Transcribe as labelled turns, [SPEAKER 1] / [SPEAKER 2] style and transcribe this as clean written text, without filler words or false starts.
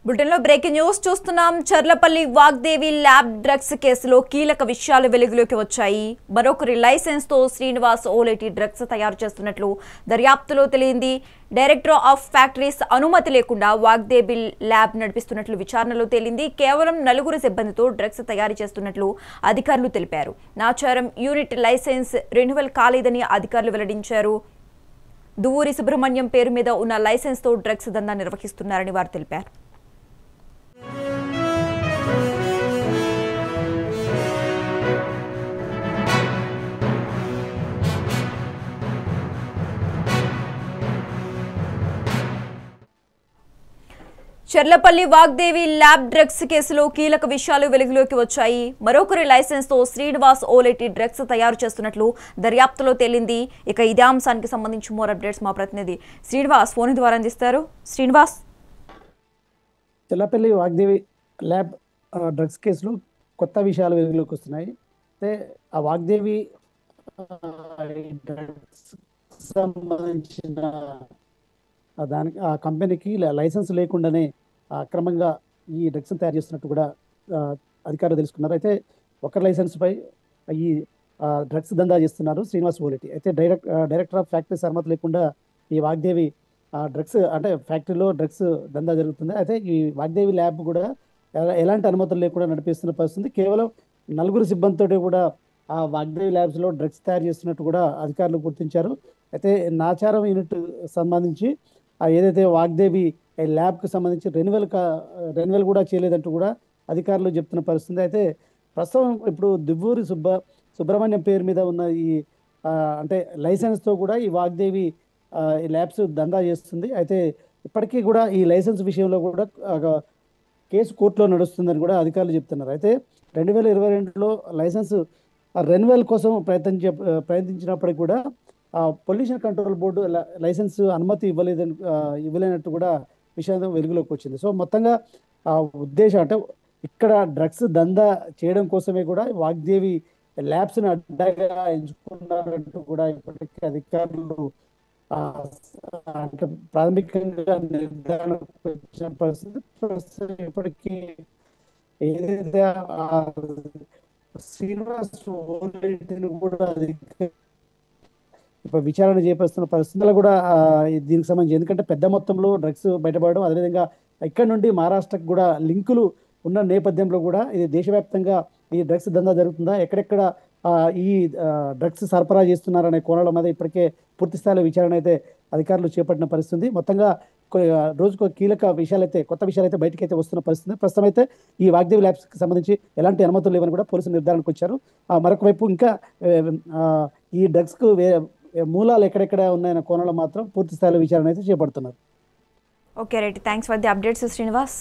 [SPEAKER 1] బులెటిన్లో breaking news చూస్తున్నాం. Cherlapalli Vagdevi lab drugs కేసులో కీలక విషయాలు వెలుగులోకి వచ్చాయి. మరొకరి లైసెన్స్ తో శ్రీనివాస్ ఓలేటి డ్రగ్స్ తయారు చేస్తున్నట్లు దర్యాప్తులో తెలియంది. డైరెక్టర్ ఆఫ్ ఫ్యాక్టరీస్ అనుమతి లేకుండా వాగ్దేవి ల్యాబ్ నడిపిస్తున్నట్లు విచారణలో తేలింది. కేవలం 4 సిబ్బందితో డ్రగ్స్ తయారు చేస్తున్నట్లు అధికారులు తెలిపారు. నాచారం యూనిట్ లైసెన్స్ రెన్యువల్ కాలేదని అధికారులు వెల్లడించారు. దువ్వూరి సుబ్రహ్మణ్యం పేరు మీద ఉన్న లైసెన్స్ తో డ్రగ్స్ దందా నిర్వహిస్తున్నారని వారు తెలిపారు. చర్లపల్లి వాగ్దేవి ల్యాబ్ డ్రగ్స్ కేసులో కీలక విషయాలు వెలుగులోకి వచ్చాయి. మరొకరి లైసెన్స్ తో శ్రీనివాస్ ఓలేటి డ్రగ్స్ తయారు చేస్తున్నట్లు దర్యాప్తులో తేలింది. ఇక ఇదే అంశానికి సంబంధించి మోర్ అప్డేట్స్ మా ప్రతినిధి శ్రీనివాస్ ఫోన్ ద్వారా అందిస్తారు. శ్రీనివాస్,
[SPEAKER 2] చర్లపల్లి వాగ్దేవి ల్యాబ్ డ్రగ్స్ కేసులో కొత్త విషయాలు వెలుగులోకి వస్తున్నాయి. అయితే ఆ వాగ్దేవి డ్రగ్స్ సంబంధించిన దానికి ఆ కంపెనీకి లైసెన్స్ లేకుండానే అక్రమంగా ఈ డ్రగ్స్ తయారు చేస్తున్నట్టు కూడా అధికారులు తెలుసుకున్నారు. అయితే ఒకరి లైసెన్స్ పై ఈ డ్రగ్స్ దందా చేస్తున్నారు శ్రీనివాస్ ఓలేటి. అయితే డైరెక్టర్ ఆఫ్ ఫ్యాక్టరీస్ అనుమతి లేకుండా ఈ వాగ్దేవి డ్రగ్స్ అంటే ఫ్యాక్టరీలో డ్రగ్స్ దందా జరుగుతుంది. అయితే ఈ వాగ్దేవి ల్యాబ్ కూడా ఎలాంటి అనుమతులు లేకుండా నడిపిస్తున్న పరిస్థితి. కేవలం 4 సిబ్బందితో కూడా ఆ వాగ్దేవి ల్యాబ్స్లో డ్రగ్స్ తయారు చేస్తున్నట్టు కూడా అధికారులు గుర్తించారు. అయితే నాచారం యూనిట్ సంబంధించి ఏదైతే వాగ్దేవి ల్యాబ్కి సంబంధించి రెన్యువల్ కూడా చేయలేదంటూ కూడా అధికారులు చెప్తున్న పరిస్థితి. అయితే ప్రస్తుతం ఇప్పుడు దువ్వూరి సుబ్రహ్మణ్యం పేరు మీద ఉన్న ఈ అంటే లైసెన్స్తో కూడా ఈ వాగ్దేవి ఈ ల్యాబ్స్ దందా చేస్తుంది. అయితే ఇప్పటికీ కూడా ఈ లైసెన్స్ విషయంలో కూడా కేసు కోర్టులో నడుస్తుందని కూడా అధికారులు చెప్తున్నారు. అయితే 2022లో లైసెన్స్ రెన్యువల్ కోసం ప్రయత్నించినప్పటికీ కూడా పొల్యూషన్ కంట్రోల్ బోర్డు లైసెన్స్ అనుమతి ఇవ్వలేనట్టు కూడా విషయం వెలుగులోకి వచ్చింది. సో మొత్తంగా ఉద్దేశం అంటే ఇక్కడ డ్రగ్స్ దందా చేయడం కోసమే కూడా వాగ్దేవి ల్యాబ్స్ని అడ్డగా ఎంచుకున్నారంటూ కూడా ఇప్పటికీ అధికారులు అంటే ప్రాథమికంగా నిర్ధారణకు వచ్చిన పరిస్థితి. ఇప్పటికీ ఏదైతే శ్రీనివాస్ ఓలేటిని కూడా ఇప్పుడు విచారణ చేపడుతున్న పరిస్థితుల్లో కూడా దీనికి సంబంధించి ఎందుకంటే పెద్ద మొత్తంలో డ్రగ్స్ బయటపడడం, అదేవిధంగా ఇక్కడ నుండి మహారాష్ట్రకు కూడా లింకులు ఉన్న నేపథ్యంలో కూడా ఇది దేశవ్యాప్తంగా ఈ డ్రగ్స్ దందా జరుగుతుందా, ఎక్కడెక్కడ ఈ డ్రగ్స్ సరఫరా చేస్తున్నారనే కోణాల మీద ఇప్పటికే పూర్తి స్థాయిలో విచారణ అయితే అధికారులు చేపట్టిన పరిస్థితి. మొత్తంగా రోజుకు కీలక విషయాలైతే కొత్త విషయాలైతే బయటకైతే వస్తున్న పరిస్థితి. ప్రస్తుతం అయితే ఈ వాగ్దేవి ల్యాబ్స్కి సంబంధించి ఎలాంటి అనుమతులు లేవని కూడా పోలీసులు నిర్ధారణకు వచ్చారు. మరొక వైపు ఇంకా ఈ డ్రగ్స్కు మూలాలు ఎక్కడెక్కడ ఉన్నాయన్న కోణంలో మాత్రం పూర్తి స్థాయిలో విచారణ అయితే చేపడుతున్నారు.
[SPEAKER 1] Okay right, thanks for the updates Srinivas.